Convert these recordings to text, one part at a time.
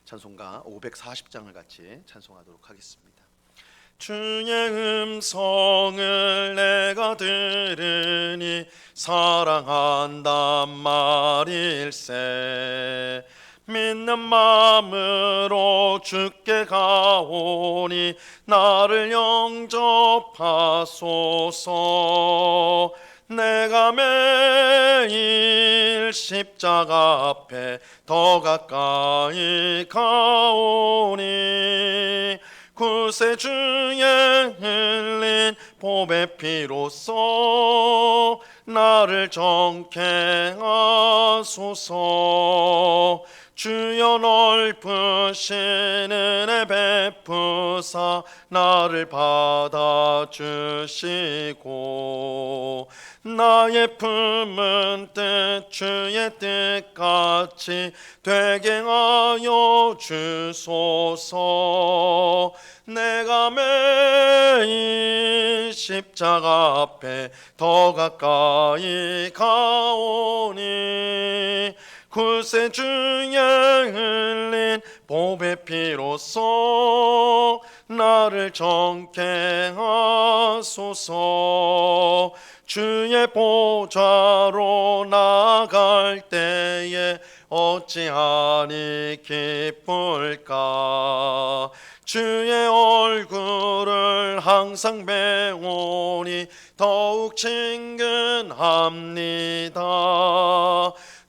찬송가 540장을 같이 찬송하도록 하겠습니다. 주의 음성을 내가 들으니 사랑한단 말일세. 믿는 마음으로 주께 가오니 나를 영접하소서. 내가 매일 십자가 앞에 더 가까이 가오니 구세주의 흘린 보배 피로써 나를 정케 하소서. 주여 넓으신 은혜 베푸사 나를 받아주시고 나의 품은 뜻 주의 뜻같이 되게 하여 주소서. 내가 매일 십자가 앞에 더 가까이 가오니 구세주의 흘린 보배 피로써 나를 정케 하소서. 주의 보좌로 나갈 때에 어찌하니 기쁠까. 주의 얼굴을 항상 배우니 더욱 친근합니다.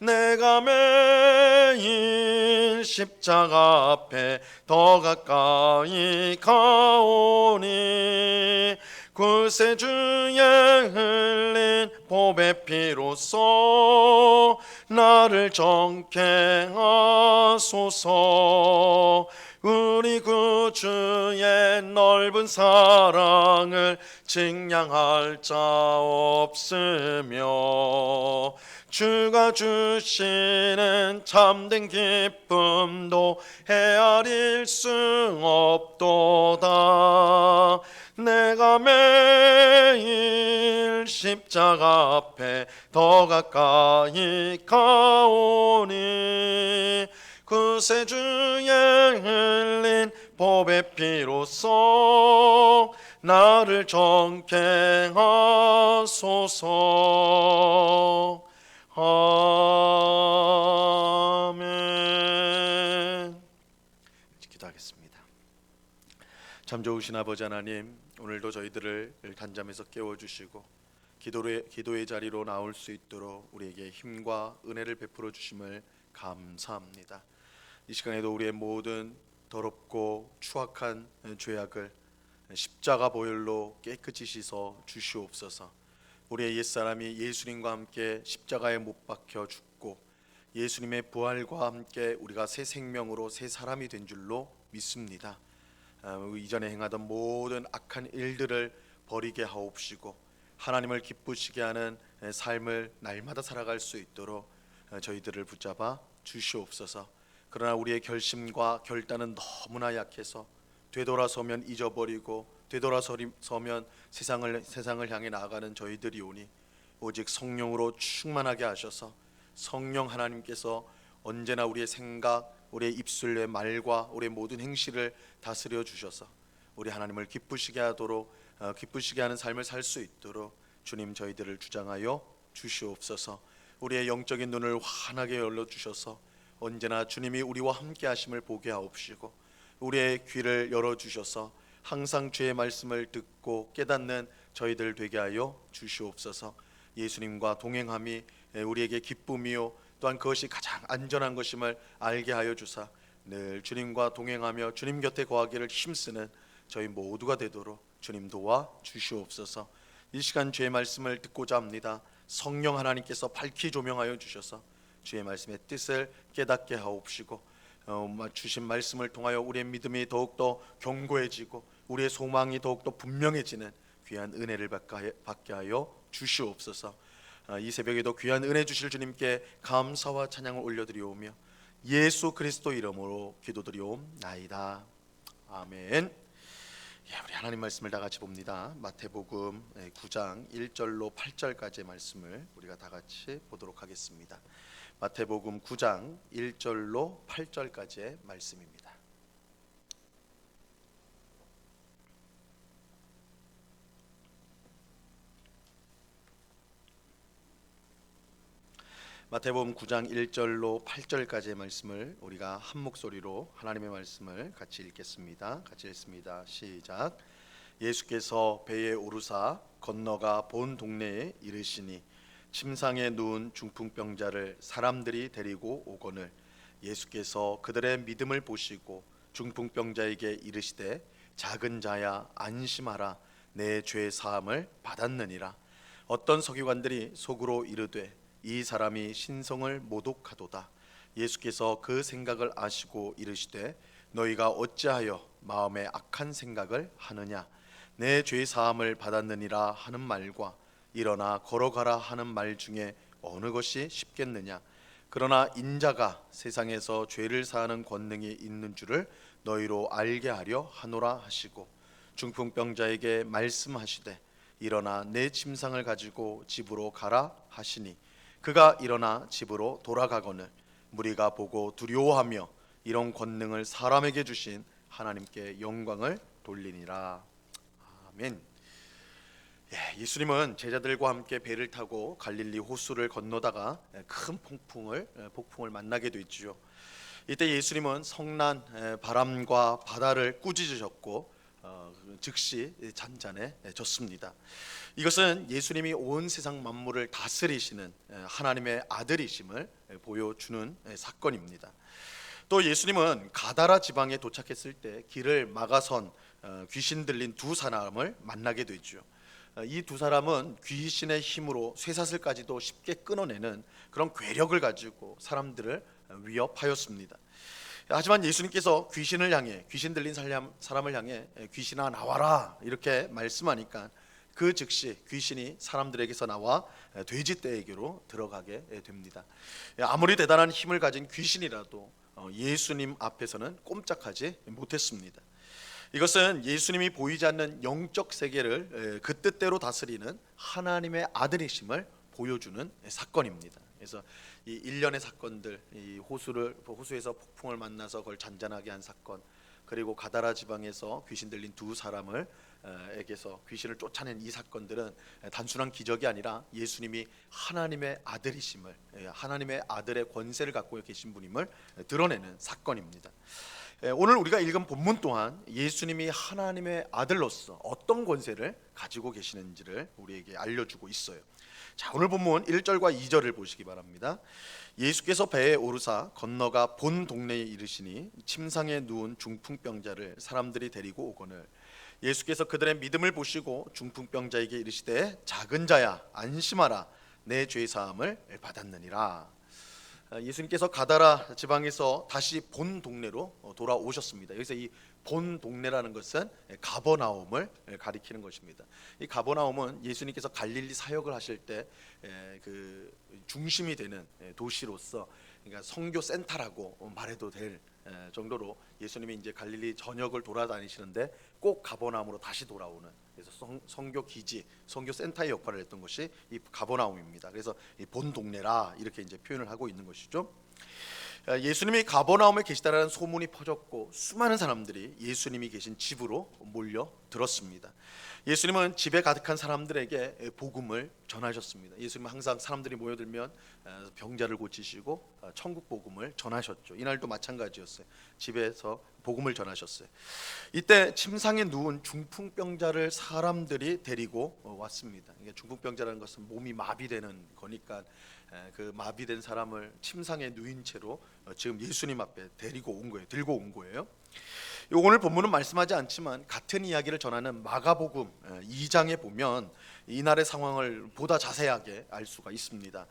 내가 매일 십자가 앞에 더 가까이 가오니 구세주의 흘린 보배 피로써 나를 정케 하소서. 우리 구주의 넓은 사랑을 증량할 자 없으며 주가 주시는 참된 기쁨도 헤아릴 수 없도다. 내가 매일 십자가 앞에 더 가까이 가오니 구세주의 흘린 보배 피로써 나를 정케 하소서. 아멘. 기도하겠습니다. 참 좋으신 아버지 하나님, 오늘도 저희들을 단잠에서 깨워주시고 기도의 자리로 나올 수 있도록 우리에게 힘과 은혜를 베풀어 주심을 감사합니다. 이 시간에도 우리의 모든 더럽고 추악한 죄악을 십자가 보혈로 깨끗이 씻어 주시옵소서. 우리의 옛사람이 예수님과 함께 십자가에 못 박혀 죽고 예수님의 부활과 함께 우리가 새 생명으로 새 사람이 된 줄로 믿습니다. 이전에 행하던 모든 악한 일들을 버리게 하옵시고 하나님을 기쁘시게 하는 삶을 날마다 살아갈 수 있도록 저희들을 붙잡아 주시옵소서. 그러나 우리의 결심과 결단은 너무나 약해서 되돌아서면 잊어버리고 되돌아서면 세상을 향해 나아가는 저희들이 오니 오직 성령으로 충만하게 하셔서 성령 하나님께서 언제나 우리의 생각, 우리의 입술의 말과 우리의 모든 행실을 다스려 주셔서 우리 하나님을 기쁘시게 하는 삶을 살 수 있도록 주님 저희들을 주장하여 주시옵소서. 우리의 영적인 눈을 환하게 열려 주셔서 언제나 주님이 우리와 함께 하심을 보게 하옵시고 우리의 귀를 열어 주셔서 항상 주의 말씀을 듣고 깨닫는 저희들 되게 하여 주시옵소서. 예수님과 동행함이 우리에게 기쁨이요 또한 그것이 가장 안전한 것임을 알게 하여 주사 늘 주님과 동행하며 주님 곁에 거하기를 힘쓰는 저희 모두가 되도록 주님 도와 주시옵소서. 이 시간 주의 말씀을 듣고자 합니다. 성령 하나님께서 밝히 조명하여 주셔서 주의 말씀의 뜻을 깨닫게 하옵시고 주신 말씀을 통하여 우리의 믿음이 더욱더 견고해지고 우리의 소망이 더욱더 분명해지는 귀한 은혜를 받게 하여 주시옵소서. 이 새벽에도 귀한 은혜 주실 주님께 감사와 찬양을 올려드리오며 예수 그리스도 이름으로 기도드리옵나이다. 아멘. 우리 하나님 말씀을 다 같이 봅니다. 마태복음 9장 1절로 8절까지의 말씀을 우리가 다 같이 보도록 하겠습니다. 마태복음 9장 1절로 8절까지의 말씀입니다. 마태복음 9장 1절로 8절까지의 말씀을 우리가 한 목소리로 하나님의 말씀을 같이 읽겠습니다. 같이 읽습니다. 시작. 예수께서 배에 오르사 건너가 본 동네에 이르시니 침상에 누운 중풍병자를 사람들이 데리고 오거늘 예수께서 그들의 믿음을 보시고 중풍병자에게 이르시되 작은 자야 안심하라 내 죄 사함을 받았느니라. 어떤 서기관들이 속으로 이르되 이 사람이 신성을 모독하도다. 예수께서 그 생각을 아시고 이르시되 너희가 어찌하여 마음에 악한 생각을 하느냐. 내 죄 사함을 받았느니라 하는 말과 일어나 걸어가라 하는 말 중에 어느 것이 쉽겠느냐. 그러나 인자가 세상에서 죄를 사하는 권능이 있는 줄을 너희로 알게 하려 하노라 하시고 중풍병자에게 말씀하시되 일어나 내 침상을 가지고 집으로 가라 하시니 그가 일어나 집으로 돌아가거늘 무리가 보고 두려워하며 이런 권능을 사람에게 주신 하나님께 영광을 돌리니라. 아멘. 예수님은 제자들과 함께 배를 타고 갈릴리 호수를 건너다가 큰 폭풍을 만나게 되지요. 이때 예수님은 성난 바람과 바다를 꾸짖으셨고 즉시 잔잔해졌습니다. 이것은 예수님이 온 세상 만물을 다스리시는 하나님의 아들이심을 보여주는 사건입니다. 또 예수님은 가다라 지방에 도착했을 때 길을 막아선 귀신 들린 두 사람을 만나게 되죠. 이 두 사람은 귀신의 힘으로 쇠사슬까지도 쉽게 끊어내는 그런 괴력을 가지고 사람들을 위협하였습니다. 하지만 예수님께서 귀신을 향해 귀신 들린 사람을 향해 귀신아 나와라 이렇게 말씀하니까 그 즉시 귀신이 사람들에게서 나와 돼지떼에게로 들어가게 됩니다. 아무리 대단한 힘을 가진 귀신이라도 예수님 앞에서는 꼼짝하지 못했습니다. 이것은 예수님이 보이지 않는 영적 세계를 그 뜻대로 다스리는 하나님의 아들이심을 보여주는 사건입니다. 그래서 이 일련의 사건들, 이 호수에서 폭풍을 만나서 그걸 잔잔하게 한 사건, 그리고 가다라 지방에서 귀신 들린 두 사람을 에게서 귀신을 쫓아낸 이 사건들은 단순한 기적이 아니라 예수님이 하나님의 아들이심을, 하나님의 아들의 권세를 갖고 계신 분임을 드러내는 사건입니다. 오늘 우리가 읽은 본문 또한 예수님이 하나님의 아들로서 어떤 권세를 가지고 계시는지를 우리에게 알려주고 있어요. 자, 오늘 본문 1절과 2절을 보시기 바랍니다. 예수께서 배에 오르사 건너가 본 동네에 이르시니 침상에 누운 중풍병자를 사람들이 데리고 오거늘 예수께서 그들의 믿음을 보시고 중풍병자에게 이르시되 작은 자야 안심하라 내 죄 사함을 받았느니라. 예수님께서 가다라 지방에서 다시 본 동네로 돌아오셨습니다. 여기서 이 본 동네라는 것은 가버나움을 가리키는 것입니다. 이 가버나움은 예수님께서 갈릴리 사역을 하실 때 그 중심이 되는 도시로서, 그러니까 선교 센터라고 말해도 될 정도로 예수님이 이제 갈릴리 전역을 돌아다니시는데 꼭 가버나움으로 다시 돌아오는, 그래서 선교 기지, 선교 센터의 역할을 했던 것이 이 가버나움입니다. 그래서 이 본 동네라 이렇게 이제 표현을 하고 있는 것이죠. 예수님이 가버나움에 계시다라는 소문이 퍼졌고 수많은 사람들이 예수님이 계신 집으로 몰려 들었습니다. 예수님은 집에 가득한 사람들에게 복음을 전하셨습니다. 예수님은 항상 사람들이 모여들면 병자를 고치시고 천국 복음을 전하셨죠. 이날도 마찬가지였어요. 집에서 복음을 전하셨어요. 이때 침상에 누운 중풍병자를 사람들이 데리고 왔습니다. 중풍병자라는 것은 몸이 마비되는 거니까 그 마비된 사람을 침상에 누인 채로 지금 예수님 앞에 데리고 온 거예요. 들고 온 거예요. 오늘 본문은 말씀하지 않지만 같은 이야기를 전하는 마가복음 2장에 보면 이날의 상황을 보다 자세하게 알 수가 있습니다.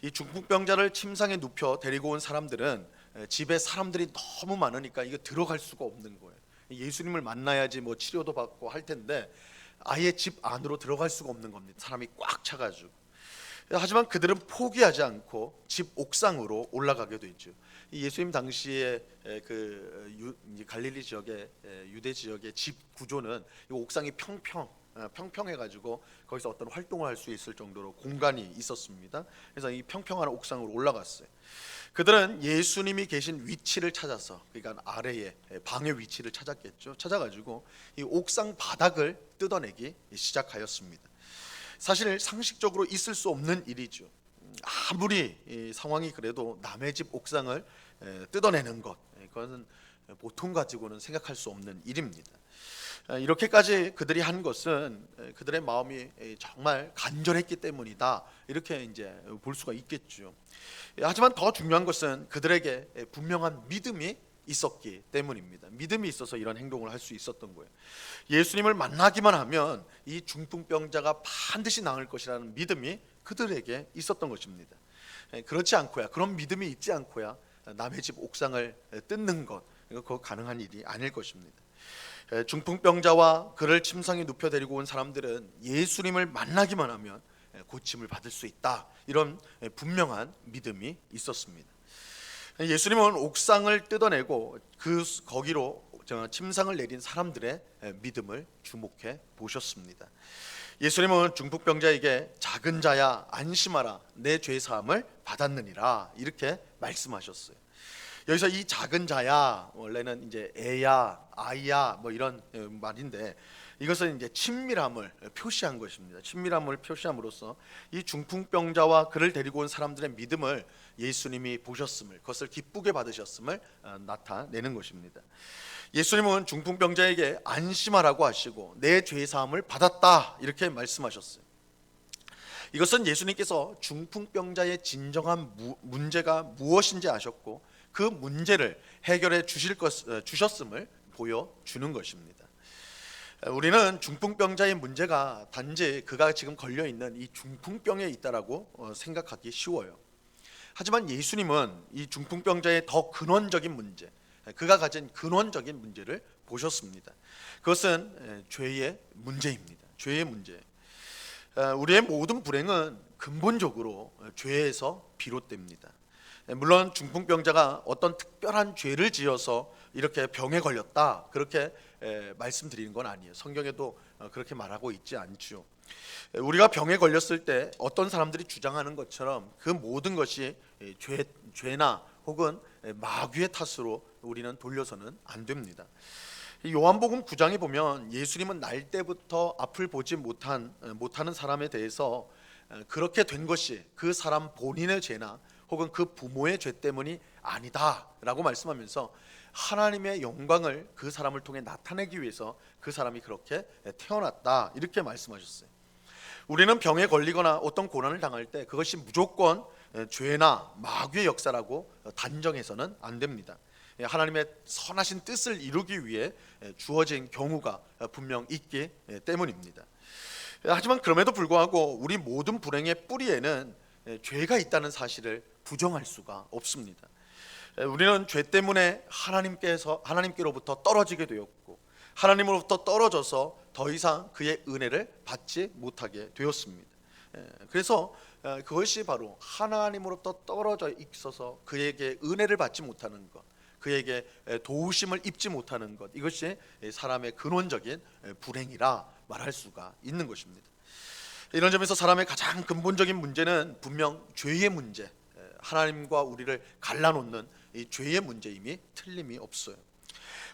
이 중풍병자를 침상에 눕혀 데리고 온 사람들은 집에 사람들이 너무 많으니까 이거 들어갈 수가 없는 거예요. 예수님을 만나야지 뭐 치료도 받고 할 텐데 아예 집 안으로 들어갈 수가 없는 겁니다. 사람이 꽉 차가지고. 하지만 그들은 포기하지 않고 집 옥상으로 올라가게 되죠. 예수님 당시에 갈릴리 지역의 유대 지역의 집 구조는 옥상이 평평해가지고 거기서 어떤 활동을 할 수 있을 정도로 공간이 있었습니다. 그래서 이 평평한 옥상으로 올라갔어요. 그들은 예수님이 계신 위치를 찾아서, 그러니까 아래에 방의 위치를 찾았겠죠. 찾아가지고 이 옥상 바닥을 뜯어내기 시작하였습니다. 사실 상식적으로 있을 수 없는 일이죠. 아무리 이 상황이 그래도 남의 집 옥상을 뜯어내는 것, 그것은 보통 가지고는 생각할 수 없는 일입니다. 이렇게까지 그들이 한 것은 그들의 마음이 정말 간절했기 때문이다, 이렇게 이제 볼 수가 있겠죠. 하지만 더 중요한 것은 그들에게 분명한 믿음이 있었기 때문입니다. 믿음이 있어서 이런 행동을 할 수 있었던 거예요. 예수님을 만나기만 하면 이 중풍병자가 반드시 나을 것이라는 믿음이 그들에게 있었던 것입니다. 그렇지 않고야, 그런 믿음이 있지 않고야 남의 집 옥상을 뜯는 것, 그거 가능한 일이 아닐 것입니다. 중풍병자와 그를 침상에 눕혀 데리고 온 사람들은 예수님을 만나기만 하면 고침을 받을 수 있다, 이런 분명한 믿음이 있었습니다. 예수님은 옥상을 뜯어내고 거기로 침상을 내린 사람들의 믿음을 주목해 보셨습니다. 예수님은 중풍병자에게 작은 자야 안심하라, 내 죄 사함을 받았느니라, 이렇게 말씀하셨어요. 여기서 이 작은 자야, 원래는 이제 애야, 아이야, 뭐 이런 말인데, 이것은 이제 친밀함을 표시한 것입니다. 친밀함을 표시함으로써 이 중풍병자와 그를 데리고 온 사람들의 믿음을 예수님이 보셨음을, 그것을 기쁘게 받으셨음을 나타내는 것입니다. 예수님은 중풍병자에게 안심하라고 하시고 내 죄 사함을 받았다, 이렇게 말씀하셨어요. 이것은 예수님께서 중풍병자의 진정한 문제가 무엇인지 아셨고 그 문제를 해결해 주셨음을 보여주는 것입니다. 우리는 중풍병자의 문제가 단지 그가 지금 걸려있는 이 중풍병에 있다라고 생각하기 쉬워요. 하지만 예수님은 이 중풍병자의 더 근원적인 문제, 그가 가진 근원적인 문제를 보셨습니다. 그것은 죄의 문제입니다. 죄의 문제. 우리의 모든 불행은 근본적으로 죄에서 비롯됩니다. 물론 중풍병자가 어떤 특별한 죄를 지어서 이렇게 병에 걸렸다, 그렇게 말씀드리는 건 아니에요. 성경에도 그렇게 말하고 있지 않죠. 우리가 병에 걸렸을 때 어떤 사람들이 주장하는 것처럼 그 모든 것이 죄나 혹은 마귀의 탓으로 우리는 돌려서는 안 됩니다. 요한복음 9장에 보면 예수님은 날 때부터 앞을 보지 못하는 사람에 대해서 그렇게 된 것이 그 사람 본인의 죄나 혹은 그 부모의 죄 때문이 아니다 라고 말씀하면서 하나님의 영광을 그 사람을 통해 나타내기 위해서 그 사람이 그렇게 태어났다, 이렇게 말씀하셨어요. 우리는 병에 걸리거나 어떤 고난을 당할 때 그것이 무조건 죄나 마귀의 역사라고 단정해서는 안 됩니다. 하나님의 선하신 뜻을 이루기 위해 주어진 경우가 분명 있기 때문입니다. 하지만 그럼에도 불구하고 우리 모든 불행의 뿌리에는 죄가 있다는 사실을 부정할 수가 없습니다. 우리는 죄 때문에 하나님께로부터 떨어지게 되었고 하나님으로부터 떨어져서 더 이상 그의 은혜를 받지 못하게 되었습니다. 그래서 그것이 바로 하나님으로부터 떨어져 있어서 그에게 은혜를 받지 못하는 것, 그에게 도우심을 입지 못하는 것, 이것이 사람의 근원적인 불행이라 말할 수가 있는 것입니다. 이런 점에서 사람의 가장 근본적인 문제는 분명 죄의 문제, 하나님과 우리를 갈라놓는 이 죄의 문제임이 틀림이 없어요.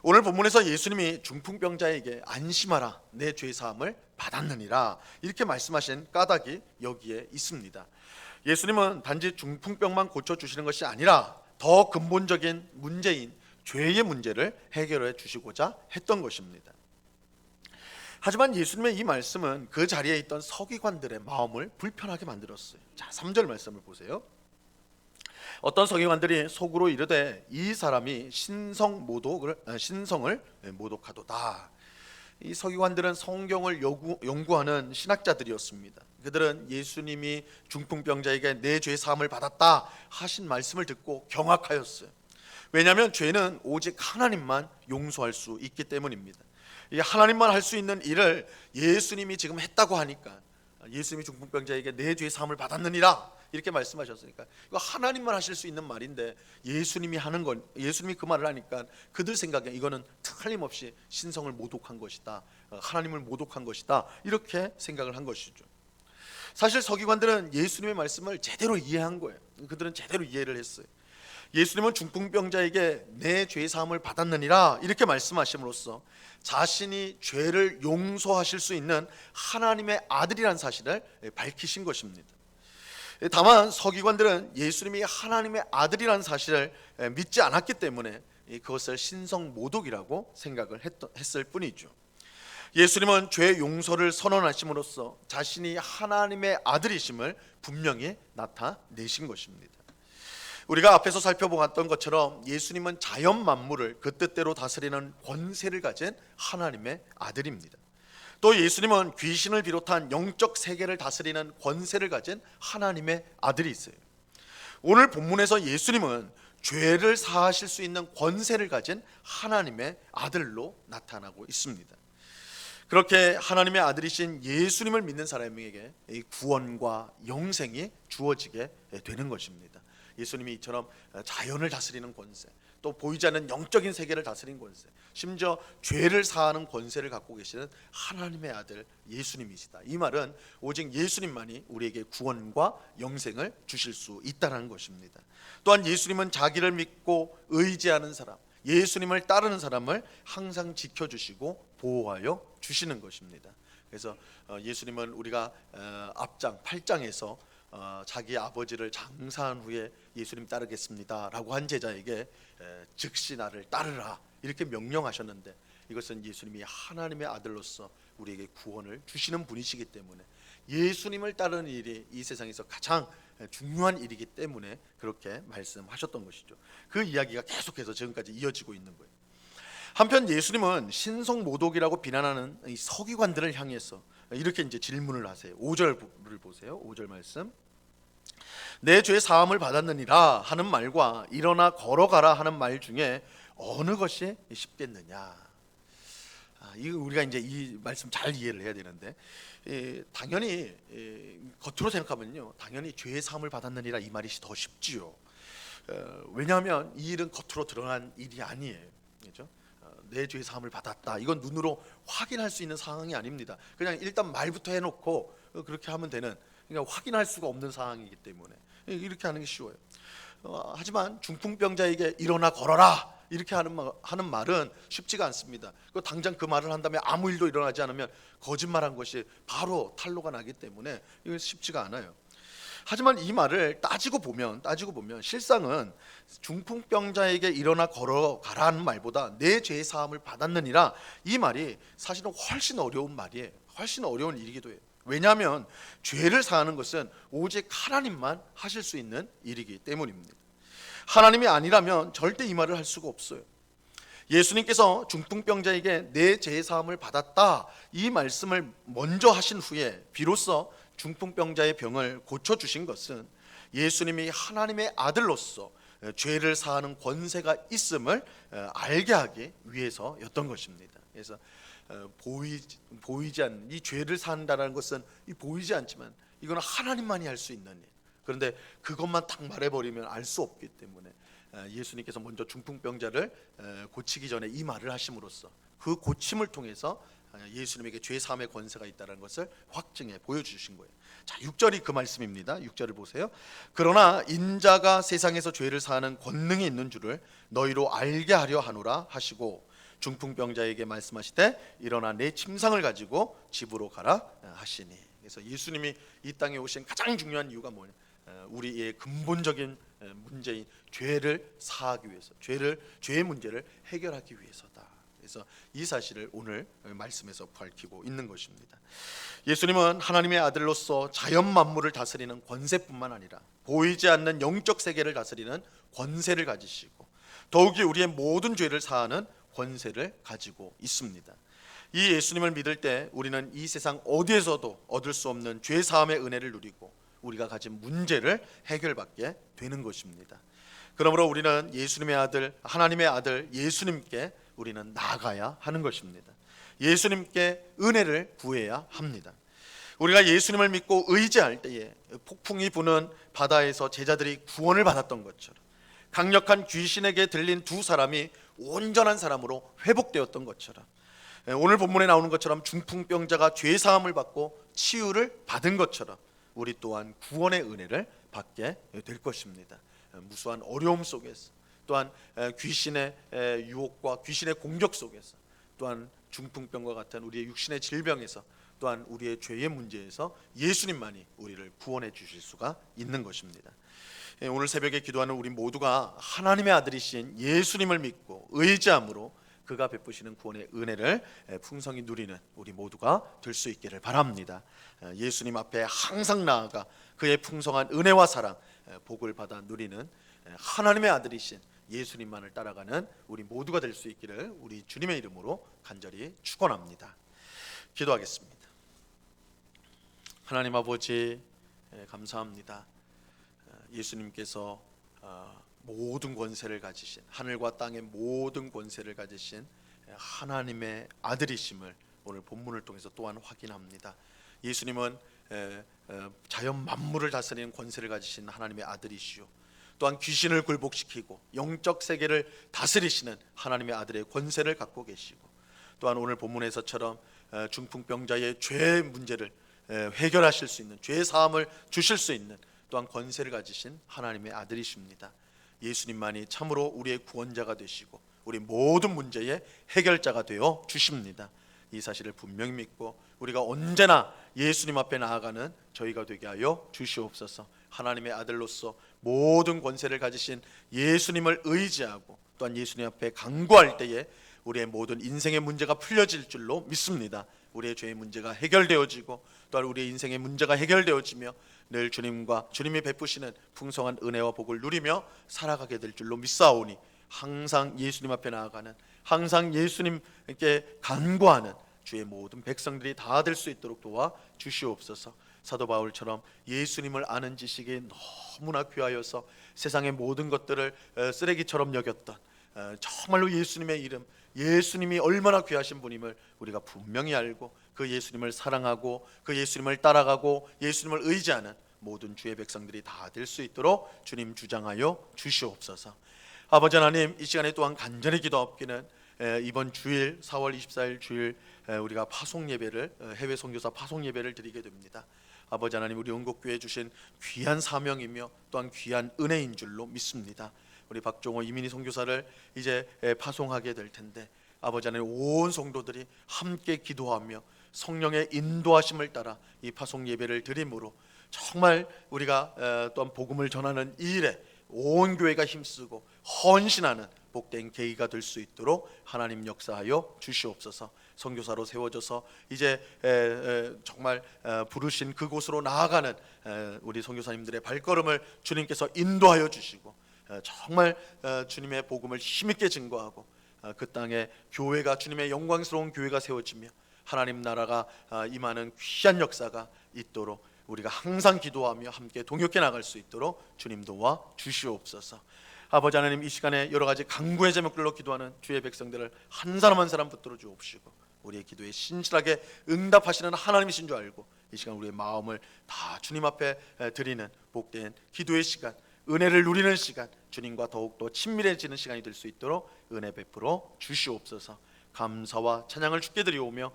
오늘 본문에서 예수님이 중풍병자에게 안심하라, 내 죄 사함을 받았느니라, 이렇게 말씀하신 까닭이 여기에 있습니다. 예수님은 단지 중풍병만 고쳐주시는 것이 아니라 더 근본적인 문제인 죄의 문제를 해결해 주시고자 했던 것입니다. 하지만 예수님의 이 말씀은 그 자리에 있던 서기관들의 마음을 불편하게 만들었어요. 자, 3절 말씀을 보세요. 어떤 서기관들이 속으로 이르되 이 사람이 신성을 모독하도다. 이 서기관들은 성경을 연구하는 신학자들이었습니다. 그들은 예수님이 중풍병자에게 내 죄 사함을 받았다 하신 말씀을 듣고 경악하였어요. 왜냐하면 죄는 오직 하나님만 용서할 수 있기 때문입니다. 이 하나님만 할 수 있는 일을 예수님이 지금 했다고 하니까 예수님이 중풍병자에게 내 죄 사함을 받았느니라 이렇게 말씀하셨으니까 이거 하나님만 하실 수 있는 말인데 예수님이 하는 건, 예수님이 그 말을 하니까 그들 생각에 이거는 틀림없이 신성을 모독한 것이다, 하나님을 모독한 것이다, 이렇게 생각을 한 것이죠. 사실 서기관들은 예수님의 말씀을 제대로 이해한 거예요. 그들은 제대로 이해를 했어요. 예수님은 중풍병자에게 내 죄 사함을 받았느니라 이렇게 말씀하심으로써 자신이 죄를 용서하실 수 있는 하나님의 아들이란 사실을 밝히신 것입니다. 다만 서기관들은 예수님이 하나님의 아들이란 사실을 믿지 않았기 때문에 그것을 신성 모독이라고 생각을 했을 뿐이죠. 예수님은 죄 용서를 선언하심으로써 자신이 하나님의 아들이심을 분명히 나타내신 것입니다. 우리가 앞에서 살펴보았던 것처럼 예수님은 자연 만물을 그 뜻대로 다스리는 권세를 가진 하나님의 아들입니다. 또 예수님은 귀신을 비롯한 영적 세계를 다스리는 권세를 가진 하나님의 아들이세요. 오늘 본문에서 예수님은 죄를 사하실 수 있는 권세를 가진 하나님의 아들로 나타나고 있습니다. 그렇게 하나님의 아들이신 예수님을 믿는 사람에게 구원과 영생이 주어지게 되는 것입니다. 예수님이 이처럼 자연을 다스리는 권세, 또 보이지 않는 영적인 세계를 다스리는 권세, 심지어 죄를 사하는 권세를 갖고 계시는 하나님의 아들 예수님이시다. 이 말은 오직 예수님만이 우리에게 구원과 영생을 주실 수 있다는 것입니다. 또한 예수님은 자기를 믿고 의지하는 사람, 예수님을 따르는 사람을 항상 지켜주시고 보호하여 주시는 것입니다. 그래서 예수님은 우리가 앞장 8장에서 자기 아버지를 장사한 후에 예수님 따르겠습니다 라고 한 제자에게 즉시 나를 따르라 이렇게 명령하셨는데, 이것은 예수님이 하나님의 아들로서 우리에게 구원을 주시는 분이시기 때문에 예수님을 따르는 일이 이 세상에서 가장 중요한 일이기 때문에 그렇게 말씀하셨던 것이죠. 그 이야기가 계속해서 지금까지 이어지고 있는 거예요. 한편 예수님은 신성 모독이라고 비난하는 이 서기관들을 향해서 이렇게 이제 질문을 하세요. 5절을 보세요. 5절 말씀. 내 죄 사함을 받았느니라 하는 말과 일어나 걸어가라 하는 말 중에 어느 것이 쉽겠느냐. 이거 우리가 이제 이 말씀 잘 이해를 해야 되는데, 당연히 겉으로 생각하면요, 당연히 죄 사함을 받았느니라 이 말이 더 쉽지요. 왜냐하면 이 일은 겉으로 드러난 일이 아니에요. 그렇죠? 내 죄 사함을 받았다, 이건 눈으로 확인할 수 있는 상황이 아닙니다. 그냥 일단 말부터 해놓고 그렇게 하면 되는, 그러니까 확인할 수가 없는 상황이기 때문에 이렇게 하는 게 쉬워요. 하지만 중풍병자에게 일어나 걸어라 이렇게 하는 말은 쉽지가 않습니다. 당장 그 말을 한다면 아무 일도 일어나지 않으면 거짓말한 것이 바로 탄로가 나기 때문에 이건 쉽지가 않아요. 하지만 이 말을 따지고 보면 실상은 중풍병자에게 일어나 걸어가라는 말보다 내 죄 사함을 받았느니라 이 말이 사실은 훨씬 어려운 말이에요. 훨씬 어려운 일이기도 해요. 왜냐하면 죄를 사하는 것은 오직 하나님만 하실 수 있는 일이기 때문입니다. 하나님이 아니라면 절대 이 말을 할 수가 없어요. 예수님께서 중풍병자에게 내 죄 사함을 받았다 이 말씀을 먼저 하신 후에 비로소 중풍병자의 병을 고쳐주신 것은 예수님이 하나님의 아들로서 죄를 사하는 권세가 있음을 알게 하기 위해서였던 것입니다. 그래서 보이지 않는 이 죄를 사한다는 것은 보이지 않지만 이거는 하나님만이 할 수 있는 일. 그런데 그것만 딱 말해버리면 알 수 없기 때문에 예수님께서 먼저 중풍병자를 고치기 전에 이 말을 하심으로써 그 고침을 통해서 예수님에게 죄 사함의 권세가 있다는 것을 확증해 보여주신 거예요. 자, 6절이 그 말씀입니다. 6절을 보세요. 그러나 인자가 세상에서 죄를 사하는 권능이 있는 줄을 너희로 알게 하려 하노라 하시고 중풍병자에게 말씀하시되 일어나 내 침상을 가지고 집으로 가라 하시니. 그래서 예수님이 이 땅에 오신 가장 중요한 이유가 뭐냐? 우리의 근본적인 문제인 죄를 사하기 위해서, 죄의 문제를 해결하기 위해서다. 그래서 이 사실을 오늘 말씀에서 밝히고 있는 것입니다. 예수님은 하나님의 아들로서 자연 만물을 다스리는 권세뿐만 아니라 보이지 않는 영적 세계를 다스리는 권세를 가지시고 더욱이 우리의 모든 죄를 사하는 권세를 가지고 있습니다. 이 예수님을 믿을 때 우리는 이 세상 어디에서도 얻을 수 없는 죄 사함의 은혜를 누리고 우리가 가진 문제를 해결받게 되는 것입니다. 그러므로 우리는 예수님의 아들, 하나님의 아들 예수님께 우리는 나아가야 하는 것입니다. 예수님께 은혜를 구해야 합니다. 우리가 예수님을 믿고 의지할 때에 폭풍이 부는 바다에서 제자들이 구원을 받았던 것처럼, 강력한 귀신에게 들린 두 사람이 온전한 사람으로 회복되었던 것처럼, 오늘 본문에 나오는 것처럼 중풍병자가 죄 사함을 받고 치유를 받은 것처럼 우리 또한 구원의 은혜를 받게 될 것입니다. 무수한 어려움 속에서, 또한 귀신의 유혹과 귀신의 공격 속에서, 또한 중풍병과 같은 우리의 육신의 질병에서, 또한 우리의 죄의 문제에서 예수님만이 우리를 구원해 주실 수가 있는 것입니다. 오늘 새벽에 기도하는 우리 모두가 하나님의 아들이신 예수님을 믿고 의지함으로 그가 베푸시는 구원의 은혜를 풍성히 누리는 우리 모두가 될 수 있기를 바랍니다. 예수님 앞에 항상 나아가 그의 풍성한 은혜와 사랑, 복을 받아 누리는 하나님의 아들이신 예수님만을 따라가는 우리 모두가 될 수 있기를 우리 주님의 이름으로 간절히 축원합니다. 기도하겠습니다. 하나님 아버지, 감사합니다. 예수님께서 모든 권세를 가지신, 하늘과 땅의 모든 권세를 가지신 하나님의 아들이심을 오늘 본문을 통해서 또한 확인합니다. 예수님은 자연 만물을 다스리는 권세를 가지신 하나님의 아들이시오, 또한 귀신을 굴복시키고 영적 세계를 다스리시는 하나님의 아들의 권세를 갖고 계시고, 또한 오늘 본문에서처럼 중풍병자의 죄 문제를 해결하실 수 있는, 죄 사함을 주실 수 있는 또한 권세를 가지신 하나님의 아들이십니다. 예수님만이 참으로 우리의 구원자가 되시고 우리 모든 문제의 해결자가 되어 주십니다. 이 사실을 분명히 믿고 우리가 언제나 예수님 앞에 나아가는 저희가 되게 하여 주시옵소서. 하나님의 아들로서 모든 권세를 가지신 예수님을 의지하고 또한 예수님 앞에 간구할 때에 우리의 모든 인생의 문제가 풀려질 줄로 믿습니다. 우리의 죄의 문제가 해결되어지고 또한 우리의 인생의 문제가 해결되어지며 늘 주님과 주님이 베푸시는 풍성한 은혜와 복을 누리며 살아가게 될 줄로 믿사오니, 항상 예수님 앞에 나아가는, 항상 예수님께 간구하는 주의 모든 백성들이 다 될 수 있도록 도와 주시옵소서. 사도 바울처럼 예수님을 아는 지식이 너무나 귀하여서 세상의 모든 것들을 쓰레기처럼 여겼던, 정말로 예수님의 이름, 예수님이 얼마나 귀하신 분임을 우리가 분명히 알고 그 예수님을 사랑하고 그 예수님을 따라가고 예수님을 의지하는 모든 주의 백성들이 다 될 수 있도록 주님 주장하여 주시옵소서. 아버지 하나님, 이 시간에 또한 간절히 기도하옵기는 이번 주일 4월 24일 주일 우리가 파송 예배를, 해외 선교사 파송 예배를 드리게 됩니다. 아버지 하나님, 우리 은곡교회 주신 귀한 사명이며 또한 귀한 은혜인 줄로 믿습니다. 우리 박종호 이민희 선교사를 이제 파송하게 될 텐데, 아버지 하나님, 온 성도들이 함께 기도하며 성령의 인도하심을 따라 이 파송 예배를 드림으로 정말 우리가 또한 복음을 전하는 이 일에 온 교회가 힘쓰고 헌신하는 복된 계기가 될 수 있도록 하나님 역사하여 주시옵소서. 선교사로 세워져서 이제 정말 부르신 그곳으로 나아가는 우리 선교사님들의 발걸음을 주님께서 인도하여 주시고, 정말 주님의 복음을 힘있게 증거하고 그 땅에 교회가, 주님의 영광스러운 교회가 세워지며 하나님 나라가 임하는 귀한 역사가 있도록 우리가 항상 기도하며 함께 동역해 나갈 수 있도록 주님 도와 주시옵소서. 아버지 하나님, 이 시간에 여러 가지 간구의 제목들로 기도하는 주의 백성들을 한 사람 한 사람 붙들어 주옵시고 우리의 기도에 신실하게 응답하시는 하나님이신 줄 알고 이 시간 우리의 마음을 다 주님 앞에 드리는 복된 기도의 시간, 은혜를 누리는 시간, 주님과 더욱더 친밀해지는 시간이 될 수 있도록 은혜 베풀어 주시옵소서. 감사와 찬양을 주께 드리오며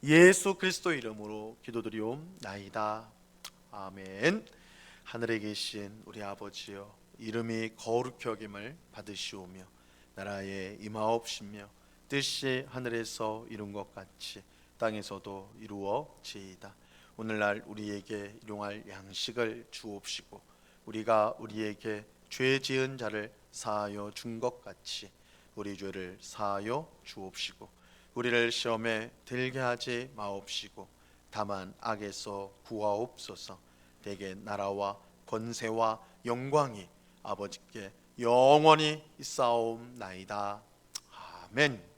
예수 그리스도 이름으로 기도드리옵나이다. 아멘. 하늘에 계신 우리 아버지여, 이름이 거룩히 여김을 받으시오며 나라에 임하옵시며 뜻이 하늘에서 이룬 것 같이 땅에서도 이루어지이다. 오늘날 우리에게 일용할 양식을 주옵시고 우리가 우리에게 죄 지은 자를 사하여 준 것 같이 우리 죄를 사하여 주옵시고 우리를 시험에 들게 하지 마옵시고 다만 악에서 구하옵소서. 대개 나라와 권세와 영광이 아버지께 영원히 있사옵나이다. 아멘.